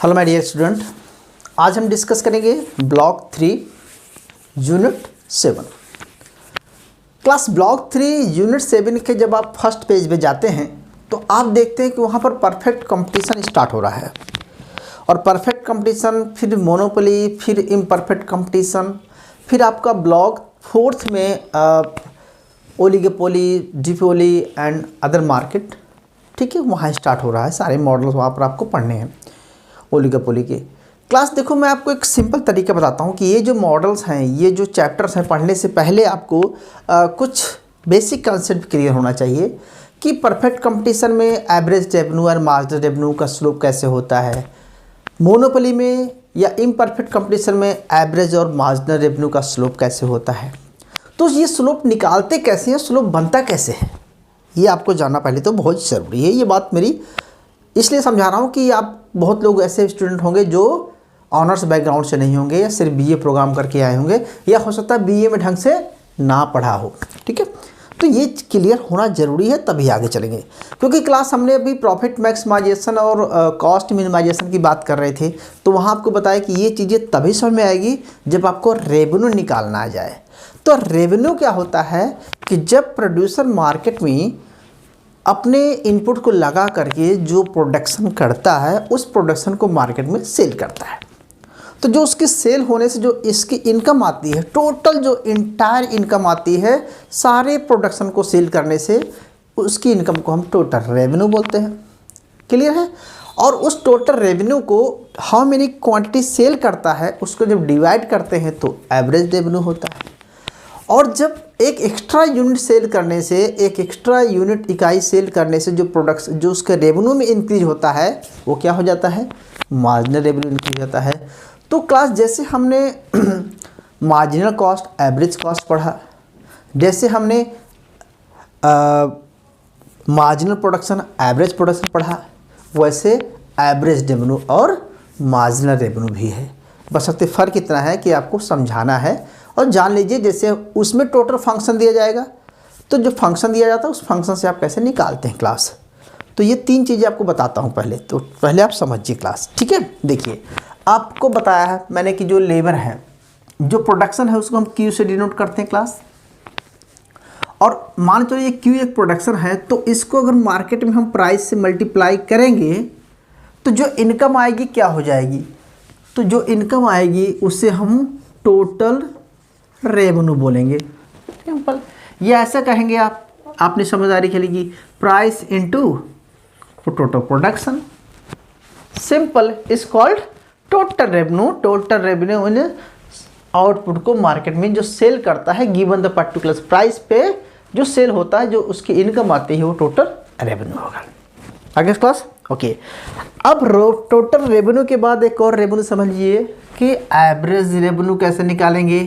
Hello my dear student, आज हम discuss करेंगे block 3 unit 7। Class block 3 unit 7 के जब आप फर्स्ट पेज पे जाते हैं तो आप देखते हैं कि वहाँ पर परफेक्ट कंपटीशन स्टार्ट हो रहा है। और परफेक्ट कंपटीशन, फिर मोनोपोली, फिर इम्परफेक्ट कंपटीशन, फिर आपका ब्लॉक 4 में ओलिगोपोली, डिपोली एंड अदर मार्केट, ठीक है, वहाँ स्टार्ट हो रहा है। सारे मॉडल्स वहाँ पर आपको पढ़ने हैं ओलिगोपोली के। क्लास देखो, मैं आपको एक सिंपल तरीका बताता हूँ कि ये जो मॉडल्स हैं, ये जो चैप्टर्स हैं, पढ़ने से पहले आपको कुछ बेसिक कंसेप्ट क्लियर होना चाहिए कि परफेक्ट कंपटीशन में एवरेज रेवेन्यू और मार्जिनल रेवेन्यू का स्लोप कैसे होता है, मोनोपोली में या इम्परफेक्ट कंपटीशन में एवरेज और मार्जिनल रेवेन्यू का स्लोप कैसे होता है। तो ये स्लोप निकालते कैसे हैं, स्लोप बनता कैसे है, ये आपको जानना पहले तो बहुत ज़रूरी है। ये बात मेरी इसलिए समझा रहा हूँ कि आप बहुत लोग ऐसे स्टूडेंट होंगे जो ऑनर्स बैकग्राउंड से नहीं होंगे या सिर्फ बीए प्रोग्राम करके आए होंगे, या हो सकता है बीए में ढंग से ना पढ़ा हो, ठीक है। तो ये क्लियर होना ज़रूरी है, तभी आगे चलेंगे। क्योंकि क्लास हमने अभी प्रॉफिट मैक्सिमाइजेशन और कॉस्ट मिनिमाइजेशन की बात कर रहे थे, तो वहाँ आपको बताया कि ये चीज़ें तभी समझ में आएगी जब आपको रेवेन्यू निकालना आ जाए। तो रेवेन्यू क्या होता है कि जब प्रोड्यूसर मार्केट में अपने इनपुट को लगा करके जो प्रोडक्शन करता है, उस प्रोडक्शन को मार्केट में सेल करता है। तो जो उसकी सेल होने से जो इसकी इनकम आती है, टोटल जो इंटायर इनकम आती है सारे प्रोडक्शन को सेल करने से, उसकी इनकम को हम टोटल रेवेन्यू बोलते हैं। क्लियर है। और उस टोटल रेवेन्यू को हाउ मेनी क्वांटिटी सेल करता है, उसको जब डिवाइड करते हैं तो एवरेज रेवेन्यू होता है। और जब एक एक्स्ट्रा यूनिट सेल करने से, एक एक्स्ट्रा यूनिट इकाई सेल करने से जो प्रोडक्ट्स, जो उसके रेवेन्यू में इंक्रीज होता है, वो क्या हो जाता है, मार्जिनल रेवेन्यू इंक्रीज होता है। तो क्लास जैसे हमने मार्जिनल कॉस्ट, एवरेज कॉस्ट पढ़ा, जैसे हमने मार्जिनल प्रोडक्शन, एवरेज प्रोडक्शन पढ़ा, वैसे एवरेज रेवेन्यू और मार्जिनल रेवेन्यू भी है। बस सबसे फ़र्क इतना है कि आपको समझाना है। और जान लीजिए, जैसे उसमें टोटल फंक्शन दिया जाएगा, तो जो फंक्शन दिया जाता है उस फंक्शन से आप कैसे निकालते हैं क्लास। तो ये 3 चीज़ें आपको बताता हूँ पहले, तो पहले आप समझिए क्लास, ठीक है। देखिए, आपको बताया है मैंने कि जो लेबर है, जो प्रोडक्शन है, उसको हम क्यू से डिनोट करते हैं क्लास। और मान चलो ये क्यू एक प्रोडक्शन है, तो इसको अगर मार्केट में हम प्राइस से मल्टीप्लाई करेंगे तो जो इनकम आएगी क्या हो जाएगी, तो जो इनकम आएगी उससे हम टोटल रेवेन्यू बोलेंगे। सिंपल, ये ऐसा कहेंगे आप, आपने समझदारी खेलेगी, price into total production, simple is called total revenue. Total revenue in output को मार्केट में जो सेल करता है गिवन द पर्टिकुलर प्राइस पे जो सेल होता है, जो उसकी इनकम आती है, वो टोटल रेवेन्यू होगा। आगे क्लास, ओके। अब टोटल रेवेन्यू के बाद एक और रेवेन्यू समझिए कि एवरेज रेवेन्यू कैसे निकालेंगे।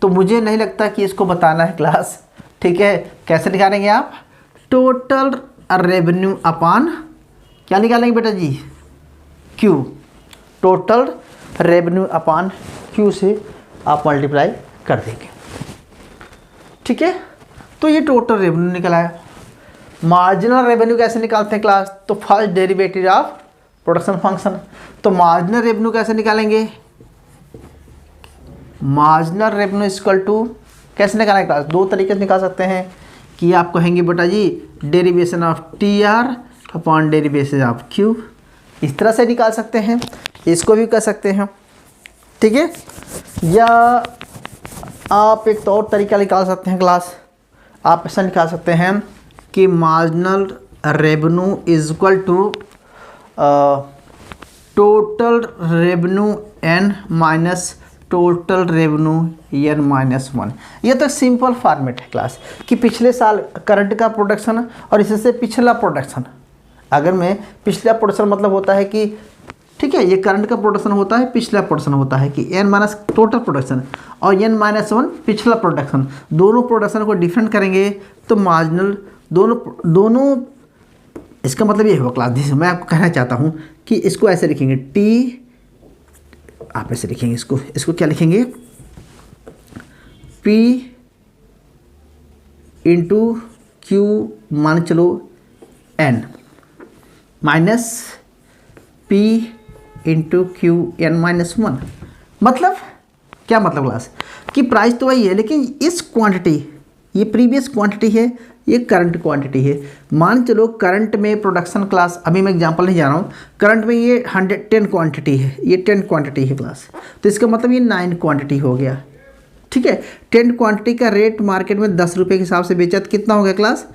तो मुझे नहीं लगता कि इसको बताना है क्लास, ठीक है। कैसे निकालेंगे आप, टोटल रेवेन्यू अपान क्या निकालेंगे बेटा जी, Q. Total revenue upon Q से आप मल्टीप्लाई कर देंगे, ठीक है। तो ये टोटल रेवेन्यू निकल आया। मार्जिनल रेवेन्यू कैसे निकालते हैं क्लास, तो first derivative of production function. तो मार्जिनल रेवेन्यू कैसे निकालेंगे, मार्जिनल रेवेन्यू इक्वल टू कैसे निकालेंगे क्लास, 2 तरीके से निकाल सकते हैं कि आप कहेंगे बेटा जी derivation of T R upon derivation of Q, इस तरह से निकाल सकते हैं, इसको भी कर सकते हैं, ठीक है। या आप एक तो और तरीका निकाल सकते हैं क्लास, आप ऐसा निकाल सकते हैं कि marginal revenue is equal to total revenue N minus total revenue N minus 1। ये तो सिंपल फॉर्मेट है क्लास कि पिछले साल करंट का प्रोडक्शन और इससे पिछला प्रोडक्शन। अगर मैं पिछला प्रोडक्शन मतलब होता है कि, ठीक है, ये करंट का प्रोडक्शन होता है, पिछला प्रोडक्शन होता है कि एन माइनस टोटल प्रोडक्शन और एन माइनस 1 पिछला प्रोडक्शन, दोनों प्रोडक्शन को डिफरेंट करेंगे तो मार्जिनल दोनों इसका मतलब ये होगा क्लास। मैं आपको कहना चाहता हूँ कि इसको ऐसे लिखेंगे, टी, आप ऐसे लिखेंगे, इसको क्या लिखेंगे, P इंटू क्यू मान चलो N minus P into Q N minus one. मतलब क्या मतलब क्लास कि प्राइस तो वही है, लेकिन इस क्वांटिटी, ये प्रीवियस क्वांटिटी है, ये करंट क्वांटिटी है। मान चलो करंट में प्रोडक्शन क्लास, अभी मैं एग्जांपल नहीं जा रहा हूँ, करंट में ये 10 क्वांटिटी है, ये 10 क्वांटिटी है क्लास, तो इसका मतलब ये 9 क्वांटिटी हो गया। ठीक है, 10 क्वांटिटी का रेट मार्केट में 10 रुपये के हिसाब से बेचा तो कितना हो गया क्लास,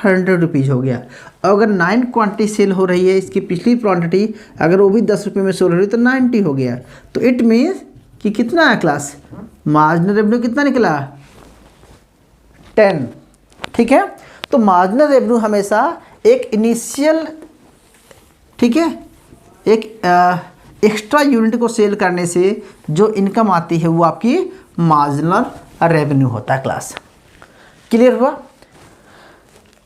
100 रुपीज़ हो गया। और अगर 9 क्वांटिटी सेल हो रही है, इसकी पिछली क्वांटिटी अगर वो भी 10 रुपये में सेल हो रही है तो 90 हो गया। तो इट मीन्स कि कितना है क्लास, मार्जिनल रेवेन्यू कितना निकला, 10। ठीक है, तो मार्जिनल रेवेन्यू हमेशा एक इनिशियल, ठीक है, एक एक्स्ट्रा यूनिट को सेल करने से जो इनकम आती है वो आपकी मार्जिनल रेवेन्यू होता है क्लास। क्लियर हुआ।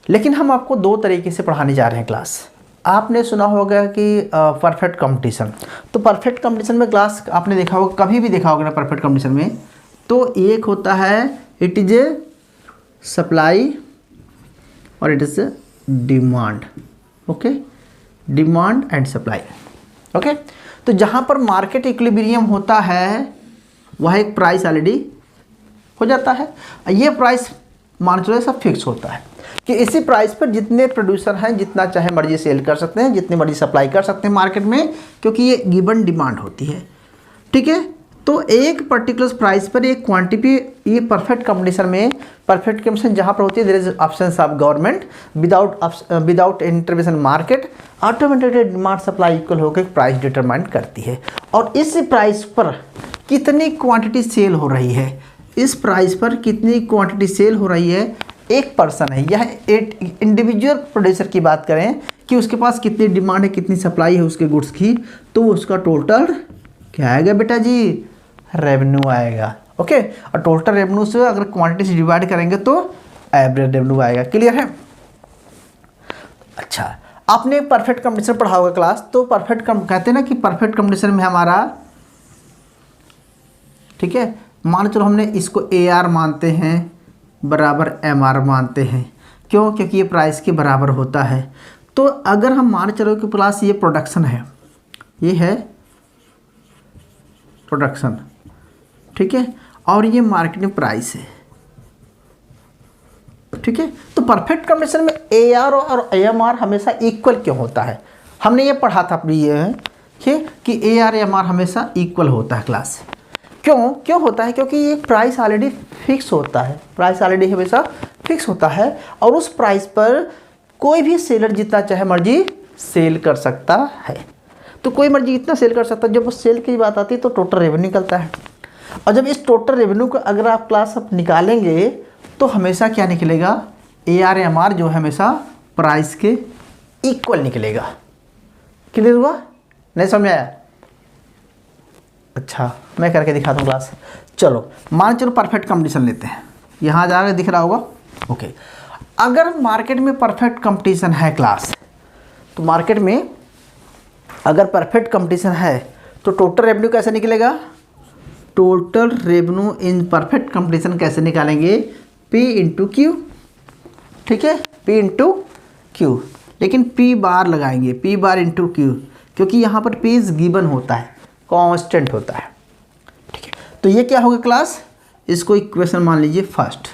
लेकिन हम आपको दो तरीके से पढ़ाने जा रहे हैं क्लास। आपने सुना होगा कि परफेक्ट कंपटीशन, तो परफेक्ट कंपटीशन में क्लास आपने देखा होगा, कभी भी देखा होगा ना परफेक्ट कंपटीशन में, तो एक होता है इट इज ए सप्लाई और it is a demand. Okay, demand and supply. Okay, तो जहाँ पर मार्केट इक्विलिब्रियम होता है वह एक प्राइस ऑलरेडी हो जाता है। ये प्राइस मान चलो सब फिक्स होता है कि इसी प्राइस पर जितने प्रोड्यूसर हैं जितना चाहे मर्जी सेल कर सकते हैं, जितनी मर्जी सप्लाई कर सकते हैं मार्केट में, क्योंकि ये गिवन डिमांड होती है। ठीक है, तो एक पर्टिकुलर प्राइस पर एक क्वांटिटी, ये परफेक्ट कंपटीशन में, परफेक्ट कंपटीशन जहाँ पर होती है there is options of government without intervention market, automated demand supply equal होकर प्राइस डिटरमाइन करती है। और इस प्राइस पर कितनी क्वांटिटी सेल हो रही है, इस प्राइस पर कितनी क्वांटिटी सेल हो रही है, एक पर्सन है, यह एक इंडिविजुअल प्रोड्यूसर की बात करें कि उसके पास कितनी डिमांड है, कितनी सप्लाई है उसके गुड्स की, तो उसका टोटल क्या आएगा बेटा जी, रेवेन्यू आएगा। ओके, और टोटल रेवेन्यू से अगर क्वांटिटी से डिवाइड करेंगे तो एवरेज रेवेन्यू आएगा। क्लियर है। अच्छा, आपने परफेक्ट कंपटीशन पढ़ा होगा क्लास, तो परफेक्ट कहते हैं ना कि परफेक्ट कंपटीशन में हमारा, ठीक है, मान चलो हमने इसको AR मानते हैं बराबर MR मानते हैं, क्यों, क्योंकि ये प्राइस के बराबर होता है। तो अगर हम मान चलो कि प्लस ये प्रोडक्शन है, ये है प्रोडक्शन, ठीक है, और ये मार्केटिंग प्राइस है। ठीक है, तो परफेक्ट कंपटीशन में AR और AMR हमेशा इक्वल क्यों होता है, हमने ये पढ़ा था अपनी ये है कि AR MR हमेशा इक्वल होता है क्लास। क्यों होता है, क्योंकि ये प्राइस ऑलरेडी फिक्स होता है, प्राइस ऑलरेडी हमेशा फिक्स होता है, और उस प्राइस पर कोई भी सेलर जितना चाहे मर्जी सेल कर सकता है। तो कोई मर्जी इतना सेल कर सकता है, जब वो सेल की बात आती है तो टोटल रेवेन्यू निकलता है। और जब इस टोटल रेवेन्यू को अगर आप क्लास अब निकालेंगे तो हमेशा क्या निकलेगा, AR MR जो है हमेशा प्राइस के इक्वल निकलेगा। क्लियर हुआ, नहीं समझ आया। अच्छा, मैं करके दिखाता हूँ क्लास। चलो मान चलो परफेक्ट कंपटीशन लेते हैं, यहाँ जाकर दिख रहा होगा। ओके, अगर मार्केट में परफेक्ट कंपटीशन है क्लास, तो मार्केट में अगर परफेक्ट कंपटीशन है तो टोटल रेवेन्यू कैसे निकलेगा, total revenue in perfect competition कैसे निकालेंगे, P इंटू क्यू। ठीक है, P इंटू क्यू, लेकिन P बार लगाएंगे, P बार इंटू क्यू, क्योंकि यहाँ पर P इज गिवन होता है, कांस्टेंट होता है। ठीक है, तो ये क्या होगा क्लास, इसको इक्वेशन मान लीजिए फर्स्ट।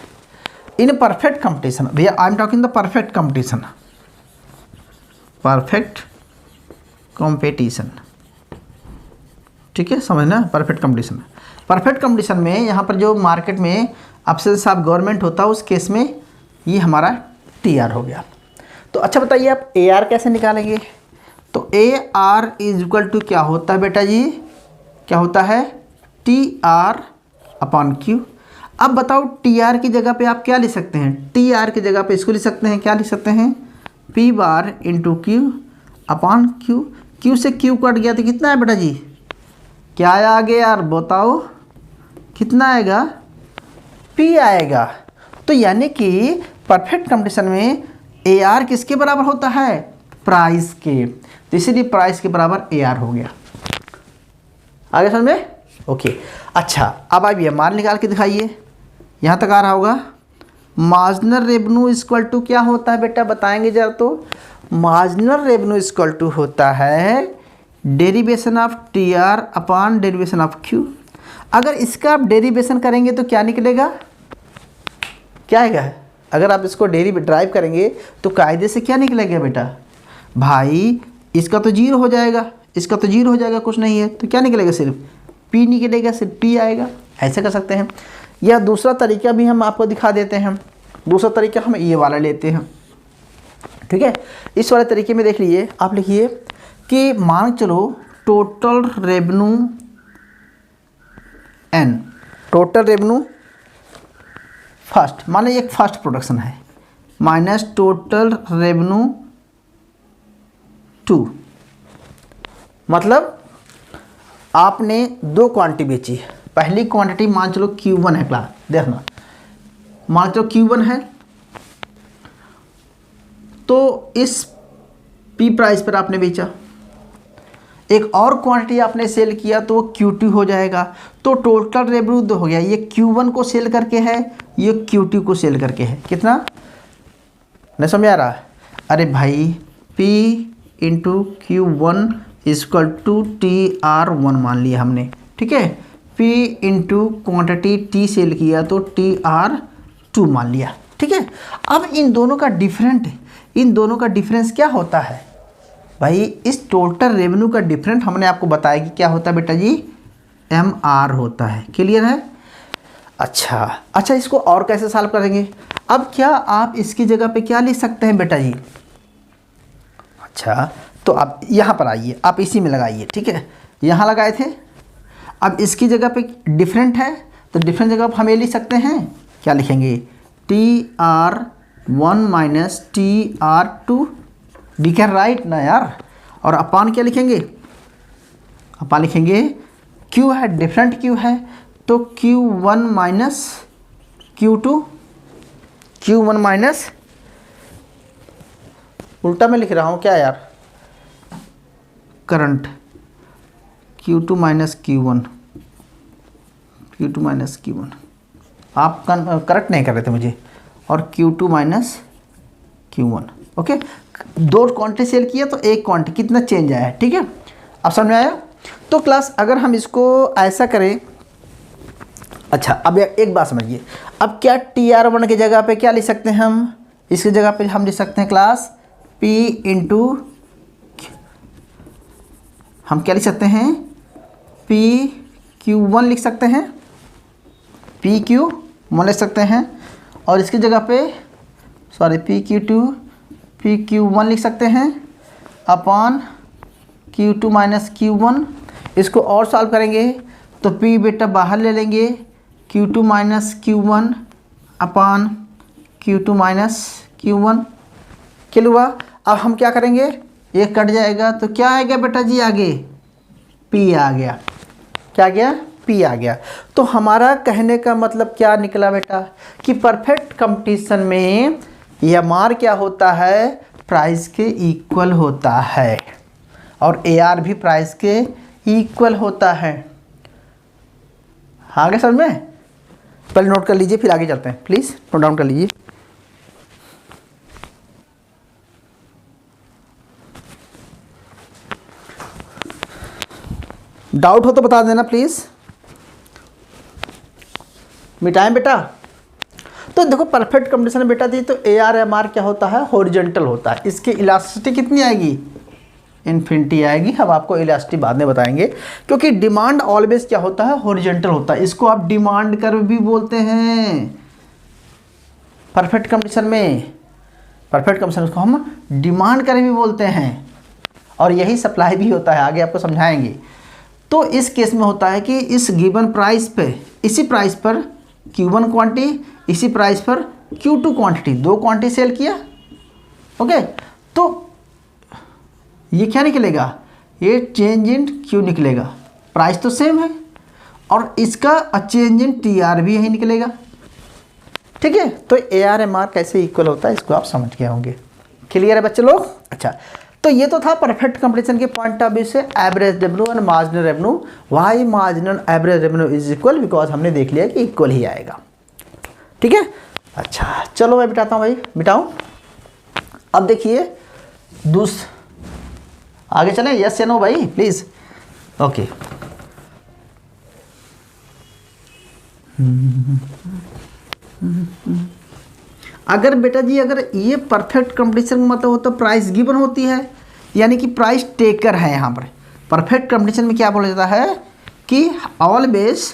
इन परफेक्ट कंपटीशन, भैया I am talking the perfect competition, perfect competition, ठीक है, समझना, परफेक्ट कंपटीशन। परफेक्ट कंपटीशन में यहाँ पर जो मार्केट में ऑप्शंस ऑफ गवर्नमेंट होता है उस केस में ये हमारा TR हो गया। तो अच्छा बताइए आप AR कैसे निकालेंगे, तो AR इज इक्वल टू क्या होता है बेटा जी, क्या होता है, TR अपॉन Q। अब बताओ TR की जगह पे आप क्या लिख सकते हैं, TR की जगह पे इसको लिख सकते हैं, क्या लिख सकते हैं, P bar into Q upon Q। Q से Q कट गया तो कितना है बेटा जी, क्या आ गया यार बताओ, कितना आएगा, P आएगा। तो यानी कि परफेक्ट कंपटीशन में AR किसके बराबर होता है, प्राइस के, तो इसीलिए प्राइस के बराबर AR हो गया। आगे समझ में, ओके। अच्छा, अब आप MR निकाल के दिखाइए, यहाँ तक आ रहा होगा। मार्जिनल रेवेन्यू इक्वल टू क्या होता है बेटा, बताएंगे जरा। तो मार्जिनल रेवेन्यू इक्वल टू होता है derivation of T R upon derivation of Q. अगर इसका आप डेरिवेशन करेंगे तो क्या निकलेगा, क्या आएगा? अगर आप इसको ड्राइव करेंगे तो कायदे से क्या निकलेगा बेटा भाई, इसका तो जीरो हो जाएगा, इसका तो जीरो हो जाएगा, कुछ नहीं है, तो क्या निकलेगा? सिर्फ पी निकलेगा, सिर्फ पी आएगा। ऐसे कर सकते हैं। या दूसरा तरीका भी हम आपको दिखा देते हैं। दूसरा तरीका हम ये वाला लेते हैं, ठीक है। इस वाले तरीके में देख लीजिए, आप लिखिए कि मान चलो total revenue N, total revenue first, मान लीजिए एक फर्स्ट प्रोडक्शन है, माइनस टोटल रेवेन्यू टू। मतलब आपने दो क्वांटिटी बेची है। पहली क्वांटिटी मान चलो Q1 है, क्लास देखना, मान चलो Q1 है, तो इस P प्राइस पर आपने बेचा। एक और क्वांटिटी आपने सेल किया तो वो Q2 हो जाएगा। तो टोटल रेवेन्यू दो हो गया, ये Q1 को सेल करके है, ये Q2 को सेल करके है। कितना, नहीं समझ आ रहा? अरे भाई P into Q1 equal to TR1 मान लिया हमने, ठीक है। P into quantity T sale किया तो TR2 मान लिया, ठीक है। अब इन दोनों का डिफरेंस क्या होता है भाई? इस टोटल रेवेन्यू का डिफरेंस हमने आपको बताया कि क्या होता है बेटा जी, MR होता है। क्लियर है? अच्छा, इसको और कैसे सॉल्व करेंगे? अब क्या आप इसकी जगह पे क्या लिख सकते हैं बेटा जी? अच्छा, तो आप यहाँ पर आइए, आप इसी में लगाइए, ठीक है। यहाँ लगाए थे, अब इसकी जगह पे डिफरेंट है तो डिफरेंट जगह पर हम ये लिख सकते हैं, क्या लिखेंगे? TR1 माइनस TR2, दिखा राइट ना यार। और अपान क्या लिखेंगे? अपान लिखेंगे Q है, डिफरेंट Q है, तो Q1 minus Q2, Q1 minus, उल्टा में लिख रहा हूँ क्या यार, current Q2 minus Q1, Q2 minus Q1, आप करेक्ट नहीं कर रहे थे मुझे, और Q2 माइनस Q1, ओके। दो क्वांटिटी सेल किया तो एक क्वांटिटी, कितना चेंज आया है, ठीक है। अब समझ में आया? तो क्लास अगर हम इसको ऐसा करें, अच्छा अब एक बात समझिए, अब क्या TR1 की जगह पे क्या लिख सकते हैं हम? इसकी जगह पे हम लिख सकते हैं क्लास P इंटू, हम क्या लिख सकते हैं? PQ1 लिख सकते हैं, PQ1 लिख सकते हैं, और इसकी जगह पे सॉरी PQ2, PQ1 लिख सकते हैं अपॉन Q2 माइनस Q1। इसको और सॉल्व करेंगे तो P बेटा बाहर ले लेंगे, Q2 minus Q1 upon Q2 minus Q1। क्या हुआ? अब हम क्या करेंगे, ये कट जाएगा तो क्या आएगा बेटा जी आगे? P आ गया। क्या गया? P आ गया। तो हमारा कहने का मतलब क्या निकला बेटा कि परफेक्ट कंपटीशन में MR क्या होता है? प्राइस के इक्वल होता है, और AR भी प्राइस के इक्वल होता है। आगे समझ में? पहले नोट कर लीजिए, फिर आगे चलते हैं। प्लीज़ नोट डाउन कर लीजिए। डाउट हो तो बता देना प्लीज़। मिटाएं बेटा। तो देखो परफेक्ट कंपटीशन में बेटा दी तो AR क्या होता है? हॉरिजॉन्टल होता है। इसकी इलास्टिसिटी कितनी आएगी? इन्फिनिटी आएगी। हम आपको इलास्टिसिटी बाद में बताएंगे, क्योंकि डिमांड ऑलवेज क्या होता है? हॉरिजॉन्टल होता है। इसको आप डिमांड कर्व भी बोलते हैं परफेक्ट कंपटीशन में। परफेक्ट कंपटीशन को हम डिमांड कर्व भी बोलते हैं, और यही सप्लाई भी होता है, आगे आपको समझाएंगे। तो इस केस में होता है कि इस गिवन प्राइस पे, इसी प्राइस पर Q1 क्वांटिटी, इसी प्राइस पर Q2 क्वांटिटी, दो क्वांटिटी सेल किया, ओके। तो ये क्या निकलेगा? ये चेंज इन Q निकलेगा। प्राइस तो सेम है, और इसका चेंज इन TR भी यही निकलेगा, ठीक है। तो AR कैसे इक्वल होता है इसको आप समझ गए होंगे। क्लियर है बच्चे लोग? अच्छा, तो ये तो था परफेक्ट कंपटीशन के पॉइंट ऑफ व्यू से average revenue and marginal revenue. Why marginal average revenue is equal? Because हमने देख लिया कि इक्वल ही आएगा, ठीक है। अच्छा चलो मैं बिठाता हूँ भाई, बिठाऊँ। अब देखिए आगे चलें, यस या नो भाई प्लीज़। ओके, अगर बेटा जी अगर ये परफेक्ट कंपटीशन का मतलब होता है प्राइस गिवन होती है, यानी कि प्राइस टेकर है। यहाँ पर परफेक्ट कंपटीशन में क्या बोला जाता है कि ऑलवेज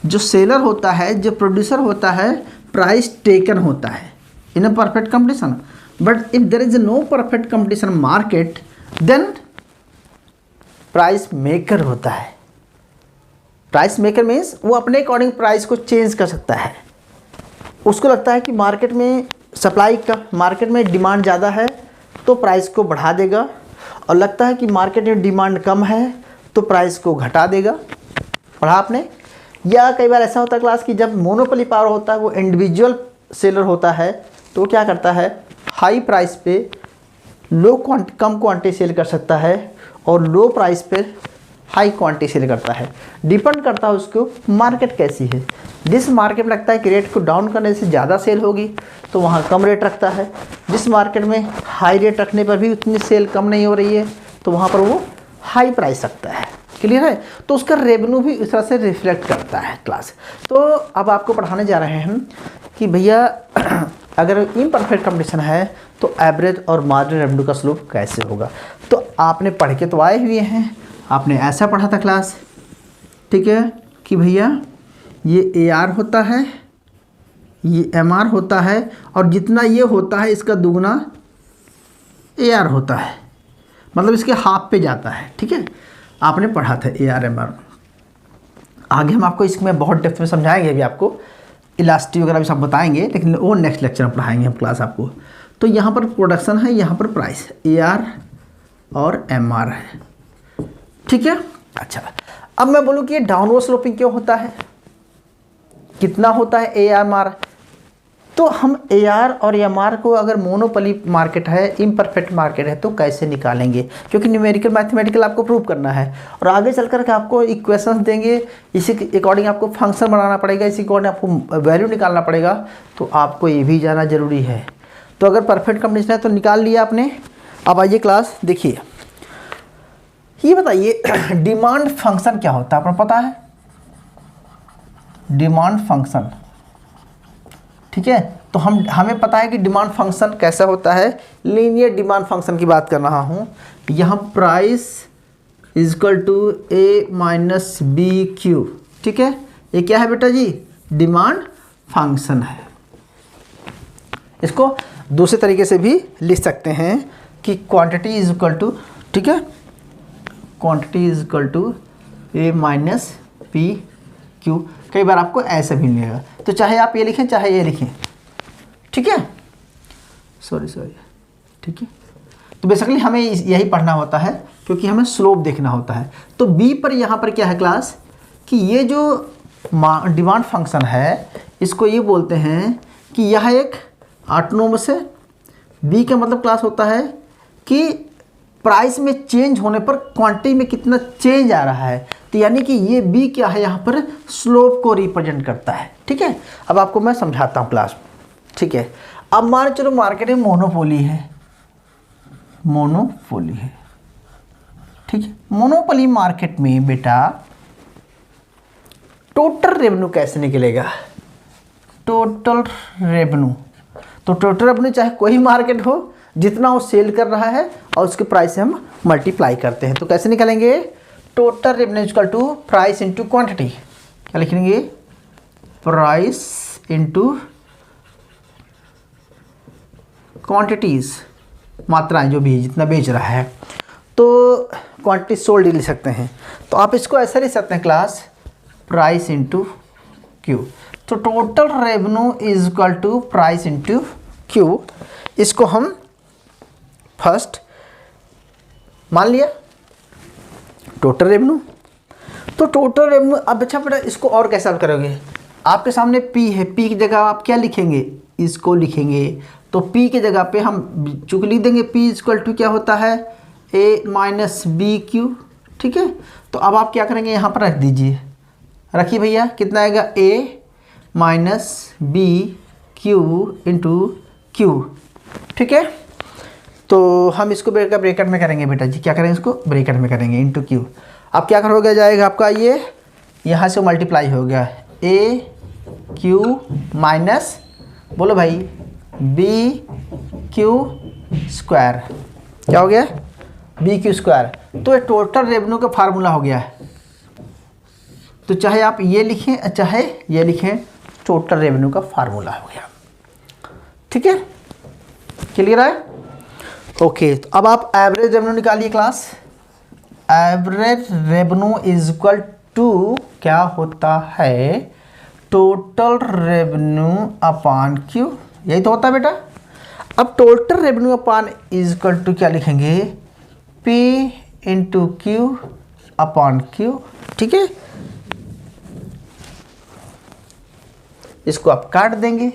जो सेलर होता है, जो प्रोड्यूसर होता है, प्राइस टेकन होता है in a perfect competition. But if there is no perfect competition market, then price maker होता है। प्राइस मेकर मीन्स वो अपने अकॉर्डिंग प्राइस को चेंज कर सकता है। उसको लगता है कि मार्केट में सप्लाई का, मार्केट में डिमांड ज़्यादा है तो प्राइस को बढ़ा देगा, और लगता है कि मार्केट में डिमांड कम है तो प्राइस को घटा देगा। पढ़ा आपने? या कई बार ऐसा होता है क्लास कि जब मोनोपोली पावर होता है, वो इंडिविजुअल सेलर होता है, तो क्या करता है हाई प्राइस पे कम क्वांटिटी सेल कर सकता है और लो प्राइस पे हाई क्वांटिटी सेल करता है। डिपेंड करता है उसको मार्केट कैसी है। जिस मार्केट में लगता है कि रेट को डाउन करने से ज़्यादा सेल होगी तो वहाँ कम रेट रखता है। जिस मार्केट में हाई रेट रखने पर भी उतनी सेल कम नहीं हो रही है तो वहाँ पर वो हाई प्राइस रखता है। क्लियर है? तो उसका रेवेन्यू भी इस तरह से रिफ्लेक्ट करता है क्लास। तो अब आपको पढ़ाने जा रहे हैं हम कि भैया अगर इम्परफेक्ट कंपटीशन है तो एवरेज और मार्जिन रेवेन्यू का स्लोप कैसे होगा। तो आपने पढ़ के तो आए हुए हैं, आपने ऐसा पढ़ा था क्लास, ठीक है, कि भैया ये AR होता है, ये MR होता है, और जितना ये होता है इसका दुगना AR होता है, मतलब इसके हाफ पे जाता है। ठीक है, आपने पढ़ा था AR MR। आगे हम आपको इसमें बहुत डेप्थ में समझाएंगे, अभी आपको इलास्टिक वगैरह भी सब बताएंगे, लेकिन वो नेक्स्ट लेक्चर में पढ़ाएंगे हम क्लास आपको। तो यहाँ पर प्रोडक्शन है, यहाँ पर प्राइस है, AR और MR है। ठीक है, अच्छा अब मैं बोलूँ कि ये डाउनवर्ड स्लोपिंग क्यों होता है, कितना होता है AR तो हम AR और MR को अगर मोनोपोली मार्केट है, इम्परफेक्ट मार्केट है, तो कैसे निकालेंगे, क्योंकि न्यूमेरिकल मैथमेटिकल आपको प्रूव करना है और आगे चल कर के आपको इक्वेशंस देंगे, इसी के अकॉर्डिंग आपको फंक्शन बनाना पड़ेगा, इसी के अकॉर्डिंग आपको वैल्यू निकालना पड़ेगा। तो आपको ये भी जाना जरूरी है। तो अगर परफेक्ट कंपटीशन है तो निकाल लिया आपने। अब आइए क्लास देखिए, ये बताइए डिमांड फंक्शन क्या होता है, आपको पता है? डिमांड फंक्शन, ठीक है, तो हमें पता है कि डिमांड फंक्शन कैसा होता है। लीनियर डिमांड फंक्शन की बात कर रहा हूँ। यहाँ price is equal to A minus BQ। ठीक है, ये क्या है बेटा जी? डिमांड फंक्शन है। इसको दूसरे तरीके से भी लिख सकते हैं कि क्वांटिटी इज इक्वल टू, ठीक है, quantity is equal to A minus BQ। कई बार आपको ऐसा भी मिलेगा, तो चाहे आप ये लिखें चाहे ये लिखें। ठीक है, सॉरी, ठीक है। तो बेसिकली हमें यही पढ़ना होता है क्योंकि हमें स्लोप देखना होता है। तो B पर यहाँ पर क्या है क्लास कि ये जो डिमांड फंक्शन है इसको ये बोलते हैं कि यह एक ऑटोनोमस है। B का मतलब क्लास होता है कि प्राइस में चेंज होने पर क्वांटिटी में कितना चेंज आ रहा है। तो यानी कि ये B क्या है, यहाँ पर स्लोप को रिप्रेजेंट करता है। ठीक है, अब आपको मैं समझाता हूँ क्लास। ठीक है, अब मान चलो मार्केट में मोनोपोली है, मोनोपोली है। ठीक है, मोनोपोली मार्केट में बेटा टोटल रेवेन्यू कैसे निकलेगा? टोटल रेवेन्यू, तो टोटल रेवेन्यू चाहे कोई मार्केट हो, जितना वो सेल कर रहा है और उसके प्राइस से हम मल्टीप्लाई करते हैं। तो कैसे निकालेंगे? Total revenue equal to price into quantity. क्या लिखेंगे? प्राइस इंटू क्वांटिटीज, मात्राएं जो भी जितना बेच रहा है, तो क्वांटिटी सोल्ड लिख सकते हैं। तो आप इसको ऐसा लिख सकते हैं क्लास, प्राइस इंटू क्यू। तो total revenue is equal to price into Q. इसको हम फर्स्ट मान लिया टोटल रेवेन्यू। तो टोटल रेवेन्यू, अब अच्छा बेटा इसको और कैसे आप करोगे? आपके सामने P है, P की जगह आप क्या लिखेंगे? इसको लिखेंगे। तो P की जगह पे हम चूंकि लिख देंगे P इक्वल टू क्या होता है? A minus BQ। ठीक है, तो अब आप क्या करेंगे? यहाँ पर रख दीजिए, रखिए भैया, कितना आएगा? A minus BQ into Q। ठीक है, तो हम इसको ब्रैकेट में करेंगे बेटा जी, क्या करेंगे इसको ब्रैकेट में करेंगे इंटू क्यू। अब क्या करोगे जाएगा आपका ये यहाँ से मल्टीप्लाई हो गया ए क्यू माइनस बोलो भाई बी क्यू स्क्वायर, क्या हो गया बी क्यू स्क्वायर। तो ये टोटल रेवेन्यू का फार्मूला हो गया है। तो चाहे आप ये लिखें चाहे ये लिखें, टोटल रेवेन्यू का फार्मूला हो गया। ठीक है, क्लियर है? ओके, तो अब आप एवरेज रेवेन्यू निकालिए class. Average revenue is equal to क्या होता है, टोटल रेवेन्यू अपान क्यू, यही तो होता है बेटा। अब total revenue upon is equal to क्या लिखेंगे, P into Q upon Q. ठीक है, इसको आप काट देंगे,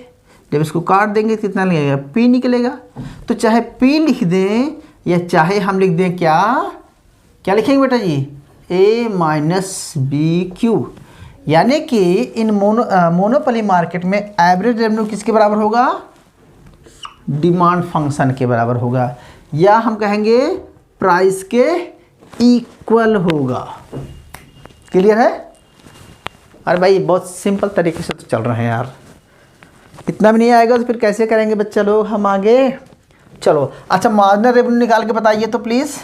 जब इसको काट देंगे कितना लगेगा, P निकलेगा। तो चाहे P लिख दें या चाहे हम लिख दें क्या क्या लिखेंगे बेटा जी, A माइनस बी क्यू, यानी कि इन मोनोपोली मार्केट में एवरेज रेवेन्यू किसके बराबर होगा, डिमांड फंक्शन के बराबर होगा, या हम कहेंगे प्राइस के इक्वल होगा। क्लियर है? अरे भाई बहुत सिंपल तरीके से तो चल रहे हैं यार, इतना भी नहीं आएगा तो फिर कैसे करेंगे बच्चा लोग हम आगे। चलो अच्छा, मार्जिनल रेवेन्यू निकाल के बताइए तो प्लीज़।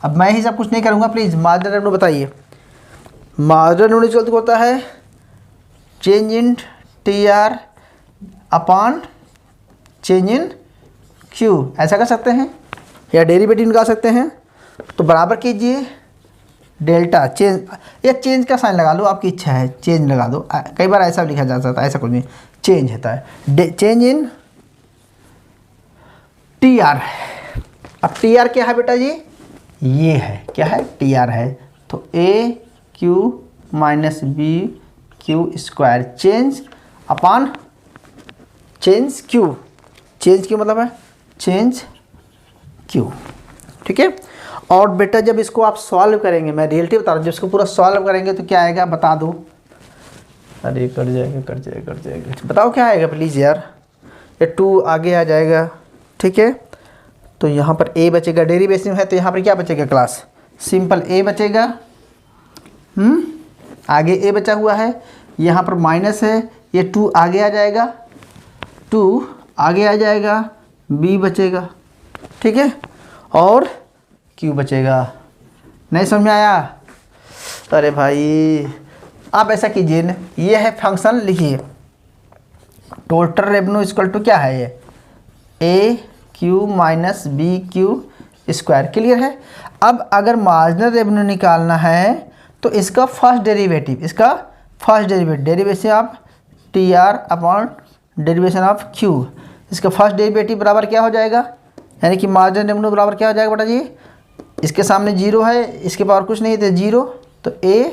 अब मैं ही सब कुछ नहीं करूँगा, प्लीज़ मार्जिनल रेवेन्यू बताइए। मार्जिनल रेवेन्यू तो होता है change in T R upon change in Q, ऐसा कर सकते हैं या डेरिवेटिव निकाल सकते हैं। तो बराबर कीजिए डेल्टा चेंज, या चेंज का साइन लगा लो, आपकी इच्छा है चेंज लगा दो, कई बार ऐसा लिखा जा सकता है, ऐसा कुछ नहीं, चेंज होता है चेंज इन टी आर। अब टी आर क्या है बेटा जी, ये है, क्या है टी आर है। तो A Q minus B Q square change upon change Q, change Q मतलब है चेंज क्यू। ठीक है, और बेटा जब इसको आप सॉल्व करेंगे, मैं रियलिटी बता रहा हूँ, जब इसको पूरा सॉल्व करेंगे तो क्या आएगा बता दो। अरे कट जाएगा, बताओ क्या आएगा प्लीज़ यार। ये 2 आगे आ जाएगा। ठीक है, तो यहाँ पर a बचेगा, डेरिवेशन है तो यहाँ पर क्या बचेगा क्लास, सिंपल a बचेगा। आगे a बचा हुआ है, यहाँ पर माइनस है, ये 2 आगे आ जाएगा, 2 आगे आ जाएगा, b बचेगा। ठीक है, और q बचेगा। नहीं समझ में आया? अरे भाई आप ऐसा कीजिए ना, ये है फंक्शन, लिखिए टोटल रेवेन्यू इक्वल टू क्या है, ये a Q minus B Q square. Clear है? अब अगर मार्जिनल रेवेन्यू निकालना है तो इसका first derivative, derivation of T R upon derivation of Q, इसका फर्स्ट डेरिवेटिव बराबर क्या हो जाएगा, यानी कि मार्जिनल रेवेन्यू बराबर क्या हो जाएगा बेटा जी, इसके सामने 0 है, इसके पावर कुछ नहीं है तो 0, तो a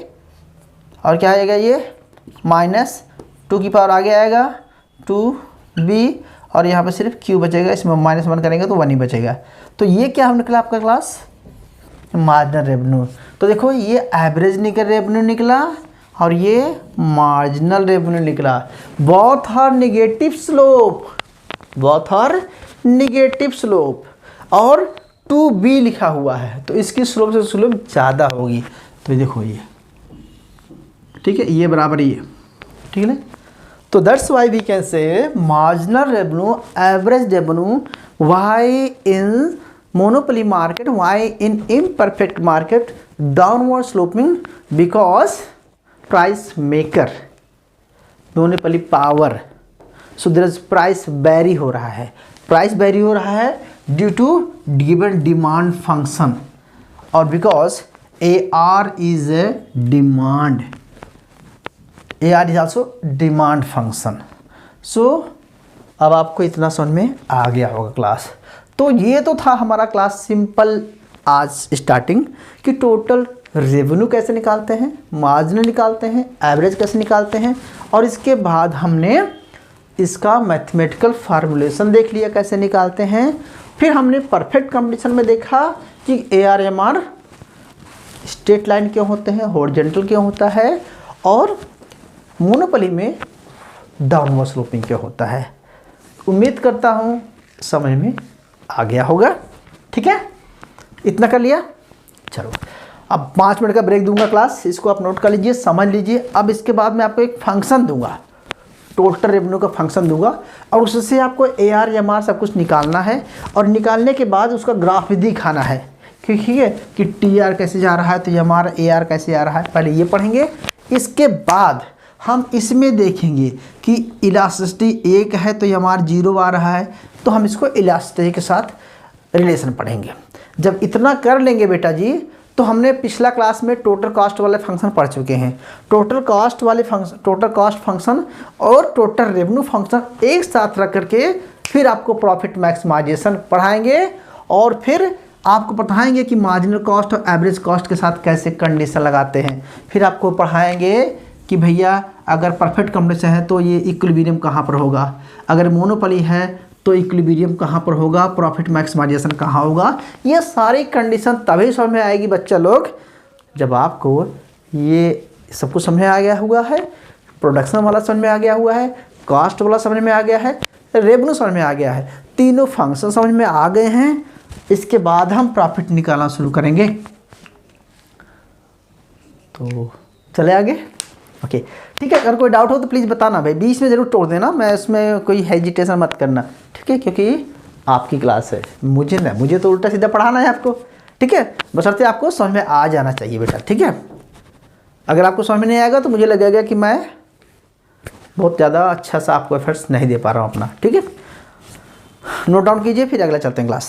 और क्या आएगा ये माइनस 2 की पावर आगे आएगा 2b, और यहाँ पे सिर्फ q बचेगा, इसमें -1 करेंगे तो 1 ही बचेगा। तो ये क्या हम निकला आपका क्लास, मार्जिनल रेवेन्यू। तो देखो ये एवरेज रेवेन्यू निकला और ये मार्जिनल रेवेन्यू निकला। बोथ आर नेगेटिव स्लोप, और 2b लिखा हुआ है तो इसकी स्लोप से स्लोप ज़्यादा होगी। तो देखो ये, ठीक है, ये बराबर ये, ठीक है। तो that's why we can say marginal revenue, average revenue, why in monopoly market, why in imperfect market, downward sloping, because price maker monopoly power, so there is price vary हो रहा है, due to given demand function, और because AR is a demand, AR is also demand function. So अब आपको इतना समझ में आ गया होगा क्लास। तो ये तो था हमारा क्लास सिंपल आज स्टार्टिंग कि टोटल रेवेन्यू कैसे निकालते हैं, मार्जिनल निकालते हैं, एवरेज कैसे निकालते हैं, और इसके बाद हमने इसका मैथमेटिकल फार्मूलेशन देख लिया कैसे निकालते हैं। फिर हमने परफेक्ट कंडीशन में देखा कि AR/MR स्ट्रेट लाइन क्यों होते हैं, हॉरिजॉन्टल क्यों होता है, और मोनोपोली में डाउनवर्ड स्लोपिंग क्यों होता है। उम्मीद करता हूँ समझ में आ गया होगा। ठीक है, इतना कर लिया। चलो अब 5 मिनट का ब्रेक दूंगा क्लास, इसको आप नोट कर लीजिए, समझ लीजिए। अब इसके बाद मैं आपको एक फंक्शन दूंगा, टोटल रेवेन्यू का फंक्शन दूंगा, और उससे आपको AR MR सब कुछ निकालना है, और निकालने के बाद उसका ग्राफ भी दिखाना है, ठीक है, कि TR कैसे जा रहा है तो MR AR कैसे आ रहा है, पहले ये पढ़ेंगे। इसके बाद हम इसमें देखेंगे कि इलास्टिसिटी 1 है तो MR 0 आ रहा है, तो हम इसको इलास्टिसिटी के साथ रिलेशन पढ़ेंगे। जब इतना कर लेंगे बेटा जी, तो हमने पिछला क्लास में टोटल कॉस्ट वाले फंक्शन पढ़ चुके हैं। टोटल कॉस्ट फंक्शन और टोटल रेवेन्यू फंक्शन एक साथ रख करके फिर आपको प्रॉफिट मैक्सिमाइजेशन पढ़ाएंगे, और फिर आपको बताएंगे कि मार्जिनल कॉस्ट और एवरेज कॉस्ट के साथ कैसे कंडीशन लगाते हैं। फिर आपको पढ़ाएंगे कि भैया अगर परफेक्ट कंडीशन है तो ये इक्विलिब्रियम कहाँ पर होगा, अगर मोनोपोली है तो इक्विलिब्रियम कहाँ पर होगा, प्रॉफिट मैक्सिमाइजेशन कहाँ होगा। ये सारी कंडीशन तभी समझ में आएगी बच्चा लोग जब आपको ये सब कुछ समझ में आ गया हुआ है, प्रोडक्शन वाला समझ में आ गया हुआ है, कॉस्ट वाला समझ में आ गया है, रेवेन्यू समझ में आ गया है, तीनों फंक्शन समझ में आ गए हैं। इसके बाद हम प्रॉफिट निकालना शुरू करेंगे। तो चले आगे, ओके ठीक है। अगर कोई डाउट हो तो प्लीज़ बताना भाई, बीच में ज़रूर तोड़ देना, मैं इसमें कोई हेजिटेशन मत करना, ठीक है, क्योंकि आपकी क्लास है, मुझे तो उल्टा सीधा पढ़ाना है आपको, ठीक है। बशर्ते आपको समझ में आ जाना चाहिए बेटा, ठीक है। अगर आपको समझ में नहीं आएगा तो मुझे लगेगा कि मैं बहुत ज़्यादा अच्छा सा आपको एफर्ट्स नहीं दे पा रहा हूँ अपना, ठीक है। नोट डाउन कीजिए, फिर अगला चलते हैं क्लास।